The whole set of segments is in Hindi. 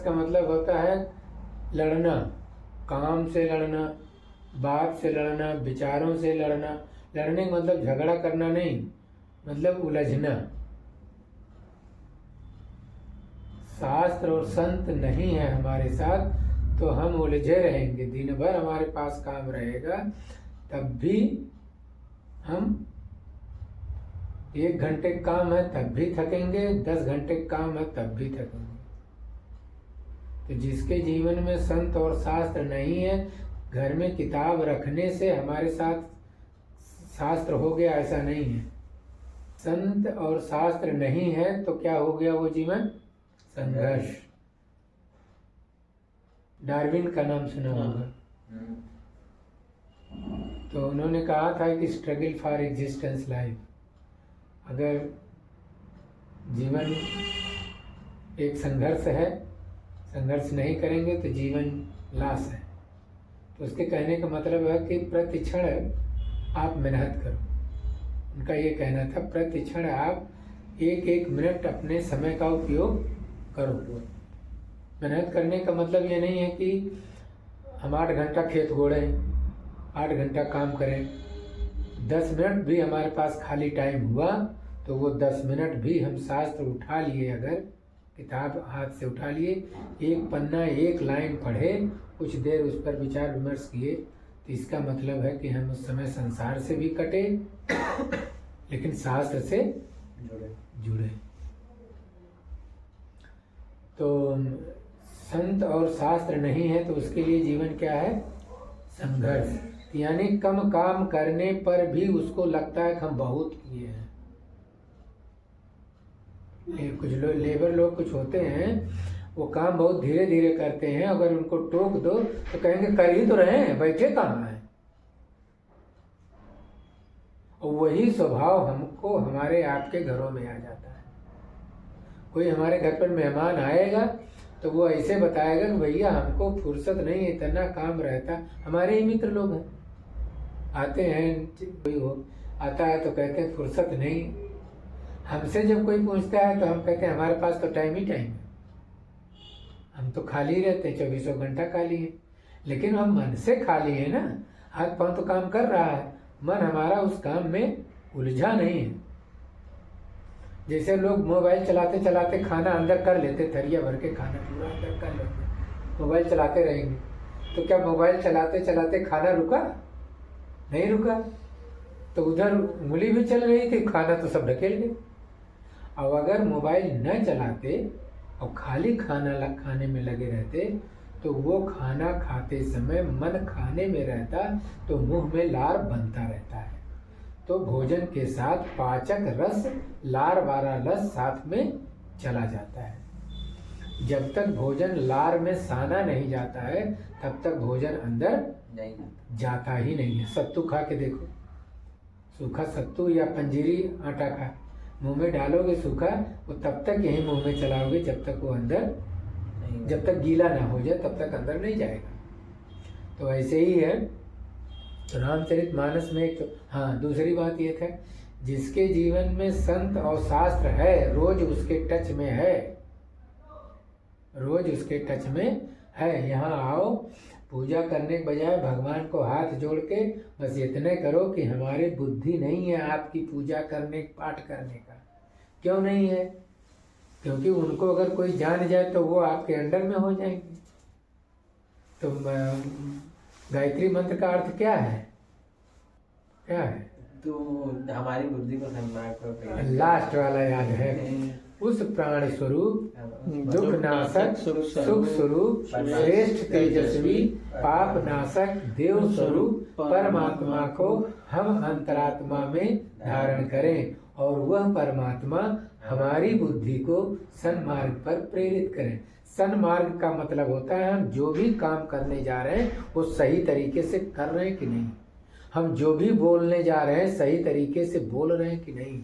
का मतलब होता है लड़ना, काम से लड़ना, बात से लड़ना, विचारों से लड़ना। लड़ने का मतलब झगड़ा करना नहीं, मतलब उलझना। शास्त्र और संत नहीं है हमारे साथ तो हम उलझे रहेंगे। दिन भर हमारे पास काम रहेगा तब भी हम 1 घंटे काम है तब भी थकेंगे, 10 घंटे काम है तब भी थकेंगे। तो जिसके जीवन में संत और शास्त्र नहीं है, घर में किताब रखने से हमारे साथ शास्त्र हो गया ऐसा नहीं है। संत और शास्त्र नहीं है तो क्या हो गया वो जीवन? संघर्ष। डार्विन का नाम सुना होगा। तो उन्होंने कहा था कि स्ट्रगल फॉर एग्जिस्टेंस लाइफ। अगर जीवन एक संघर्ष है, संघर्ष नहीं करेंगे तो जीवन लाश है। तो उसके कहने का मतलब है कि प्रतिक्षण आप मेहनत करो। उनका ये कहना था प्रतिक्षण आप 1-1 मिनट अपने समय का उपयोग करो। मेहनत करने का मतलब ये नहीं है कि हम 8 घंटा खेत गोड़ें, 8 घंटा काम करें। 10 मिनट भी हमारे पास खाली टाइम हुआ तो वो 10 मिनट भी हम शास्त्र उठा लिए, अगर किताब हाथ से उठा लिए, 1 पन्ना 1 लाइन पढ़े, कुछ देर उस पर विचार विमर्श किए, तो इसका मतलब है कि हम उस समय संसार से भी कटे लेकिन शास्त्र से जुड़े। तो संत और शास्त्र नहीं है तो उसके लिए जीवन क्या है? संघर्ष। यानी कम काम करने पर भी उसको लगता है कि हम बहुत किए हैं। कुछ लोग लेबर लोग कुछ होते हैं, वो काम बहुत धीरे धीरे करते हैं, अगर उनको टोक दो तो कहेंगे कर ही तो रहे हैं, बैठे कहाँ हैं। और वही स्वभाव हमको हमारे आपके घरों में आ जाता है। कोई हमारे घर पर मेहमान आएगा तो वो ऐसे बताएगा कि भैया हमको फुर्सत नहीं है, इतना काम रहता। हमारे ही मित्र लोग हैं, आते हैं, कोई हो आता है तो कहते हैं फुर्सत नहीं। हमसे जब कोई पूछता है तो हम कहते हैं हमारे पास तो टाइम ही टाइम है, हम तो खाली रहते हैं, 24 घंटा खाली है। लेकिन हम मन से खाली है ना, हाथ पांव तो काम कर रहा है, मन हमारा उस काम में उलझा नहीं है। जैसे लोग मोबाइल चलाते चलाते खाना अंदर कर लेते, थरिया भर के खाना पूरा अंदर कर लेते, मोबाइल चलाते रहेंगे, तो क्या मोबाइल चलाते चलाते खाना रुका? नहीं रुका। तो उधर उंगली भी चल रही थी, खाना तो सब ढकेल गए। अब अगर मोबाइल न चलाते और खाली खाना खाने में लगे रहते तो वो खाना खाते समय मन खाने में रहता तो मुंह में लार बनता रहता है। तो भोजन के साथ पाचक रस, लार वाला रस साथ में चला जाता है। जब तक भोजन लार में साना नहीं जाता है तब तक भोजन अंदर नहीं जाता ही नहीं है। सत्तू खा के देखो, सूखा सत्तू या पंजीरी आटा खा, मुंह में डालोगे सूखा, वो तब तक यही मुंह में चलाओगे जब तक वो अंदर, जब तक गीला ना हो जाए तब तक अंदर नहीं जाएगा। तो ऐसे ही है। तो रामचरितमानस में एक, हाँ, दूसरी बात ये था, जिसके जीवन में संत और शास्त्र है, रोज उसके टच में है, रोज उसके टच में है। यहाँ आओ, पूजा करने के बजाय भगवान को हाथ जोड़ के बस इतने करो कि हमारी बुद्धि नहीं है आपकी पूजा करने, पाठ करने का। क्यों नहीं है? क्योंकि उनको अगर कोई जान जाए तो वो आपके अंडर में हो जाएंगे। तो गायत्री मंत्र का अर्थ क्या है? क्या है? तो हमारी बुद्धि को सम्मान। लास्ट वाला याद है, उस प्राण स्वरूप, दुख नाशक, सुख स्वरूप, श्रेष्ठ तेजस्वी, पाप नाशक, देव स्वरूप परमात्मा को हम अंतरात्मा में धारण करें और वह परमात्मा हमारी बुद्धि को सन्मार्ग पर प्रेरित करें। सन्मार्ग का मतलब होता है हम जो भी काम करने जा रहे हैं वो सही तरीके से कर रहे हैं कि नहीं, हम जो भी बोलने जा रहे हैं सही तरीके से बोल रहे हैं कि नहीं,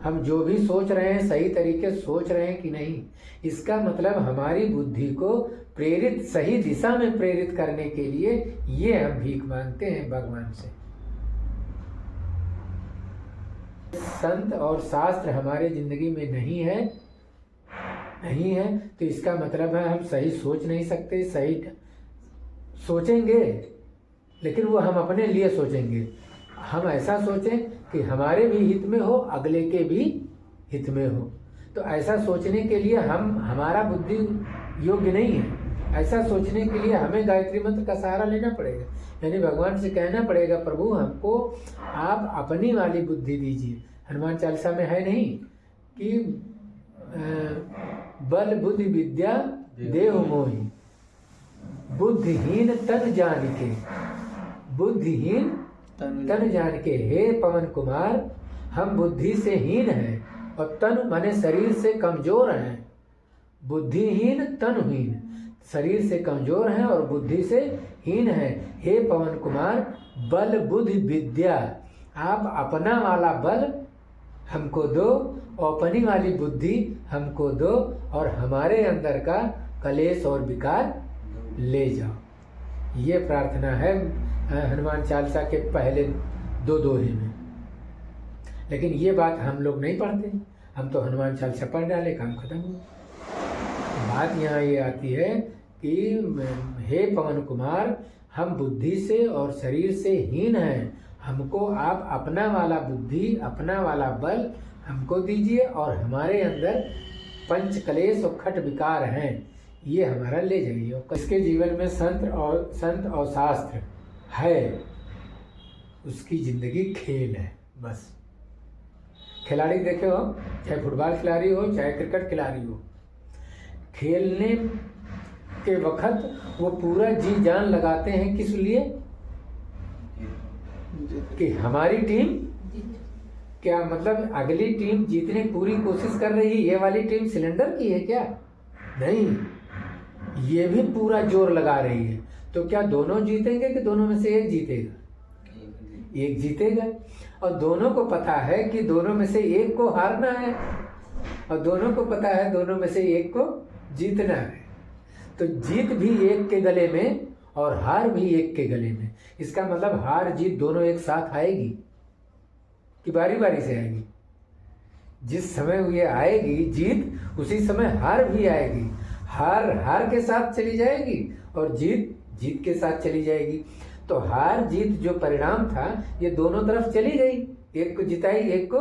हम जो भी सोच रहे हैं सही तरीके से सोच रहे हैं कि नहीं। इसका मतलब हमारी बुद्धि को प्रेरित, सही दिशा में प्रेरित करने के लिए ये हम भीख मांगते हैं भगवान से। संत और शास्त्र हमारे जिंदगी में नहीं है, नहीं है, तो इसका मतलब है हम सही सोच नहीं सकते। सही सोचेंगे लेकिन वो हम अपने लिए सोचेंगे। हम ऐसा सोचें कि हमारे भी हित में हो, अगले के भी हित में हो। तो ऐसा सोचने के लिए हमारा बुद्धि योग्य नहीं है। ऐसा सोचने के लिए हमें गायत्री मंत्र का सहारा लेना पड़ेगा, यानी भगवान से कहना पड़ेगा, प्रभु हमको आप अपनी वाली बुद्धि दीजिए। हनुमान चालीसा में है नहीं कि बल बुद्धि विद्या देव मोहि, बुद्धिहीन तन जान के, बुद्धिहीन तन जान के, हे पवन कुमार हम बुद्धि से हीन हैं और तन माने शरीर से कमजोर हैं। बुद्धिहीन तनहीन, शरीर से कमजोर हैं और बुद्धि से हीन हैं। हे पवन कुमार बल बुद्धि विद्या, आप अपना वाला बल हमको दो और अपनी वाली बुद्धि हमको दो और हमारे अंदर का कलेश और विकार ले जाओ। ये प्रार्थना है हनुमान चालीसा के पहले 2 दोहे में। लेकिन ये बात हम लोग नहीं पढ़ते, हम तो हनुमान चालीसा पढ़ डाले, काम खत्म हुआ। बात यहाँ ये आती है कि हे पवन कुमार हम बुद्धि से और शरीर से हीन हैं, हमको आप अपना वाला बुद्धि अपना वाला बल हमको दीजिए और हमारे अंदर पंच कलेश और खट विकार हैं, ये हमारा ले जाइए। इसके जीवन में संत और शास्त्र है, उसकी जिंदगी खेल है बस। खिलाड़ी देखे हो, चाहे फुटबॉल खिलाड़ी हो चाहे क्रिकेट खिलाड़ी हो, खेलने के वक्त वो पूरा जी जान लगाते हैं, किस लिए? कि हमारी टीम क्या, मतलब अगली टीम जीतने की पूरी कोशिश कर रही है, ये वाली टीम सिलेंडर की है क्या? नहीं, ये भी पूरा जोर लगा रही है। तो क्या दोनों जीतेंगे कि दोनों में से एक जीतेगा? एक जीतेगा। और दोनों को पता है कि दोनों में से एक को हारना है और दोनों को पता है दोनों में से एक को जीतना है। तो जीत भी एक के गले में और हार भी एक के गले में। इसका मतलब हार जीत दोनों एक साथ आएगी कि बारी बारी से आएगी? जिस समय ये आएगी जीत, उसी समय हार भी आएगी। हार के साथ चली जाएगी और जीत के साथ चली जाएगी। तो हार जीत जो परिणाम था ये दोनों तरफ चली गई, एक को जिताई एक को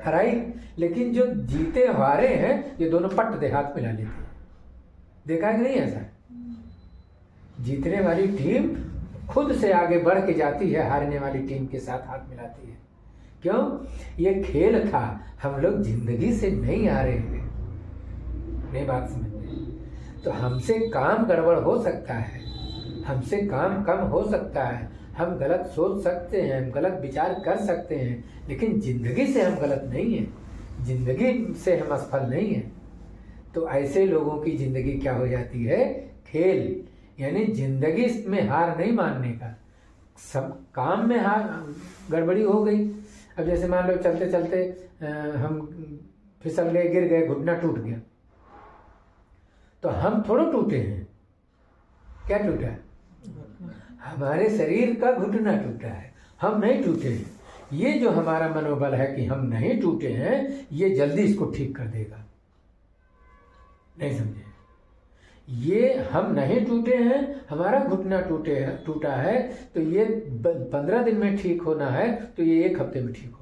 हराई। लेकिन जो जीते हारे हैं ये दोनों पट दे हाथ मिला लेते हैं। देखा कि नहीं ऐसा? जीतने वाली टीम खुद से आगे बढ़ के जाती है, हारने वाली टीम के साथ हाथ मिलाती है। क्यों? ये खेल था, हम लोग जिंदगी से नहीं हारे हैं। नहीं बात समझ में? तो हमसे काम गड़बड़ हो सकता है, हमसे काम कम हो सकता है, हम गलत सोच सकते हैं, हम गलत विचार कर सकते हैं, लेकिन जिंदगी से हम गलत नहीं हैं, जिंदगी से हम असफल नहीं हैं। तो ऐसे लोगों की जिंदगी क्या हो जाती है? खेल, यानी जिंदगी में हार नहीं मानने का। सब काम में हार गड़बड़ी हो गई। अब जैसे मान लो चलते चलते हम फिसल गए, गिर गए, घुटना टूट गया, तो हम थोड़ा टूटे हैं। क्या टूटा है? हमारे शरीर का घुटना टूटा है, हम नहीं टूटे हैं। ये जो हमारा मनोबल है कि हम नहीं टूटे हैं, ये जल्दी इसको ठीक कर देगा। नहीं समझे? ये हम नहीं टूटे हैं, हमारा घुटना टूटा है, तो ये 15 दिन में ठीक होना है, तो ये 1 हफ्ते में ठीक हो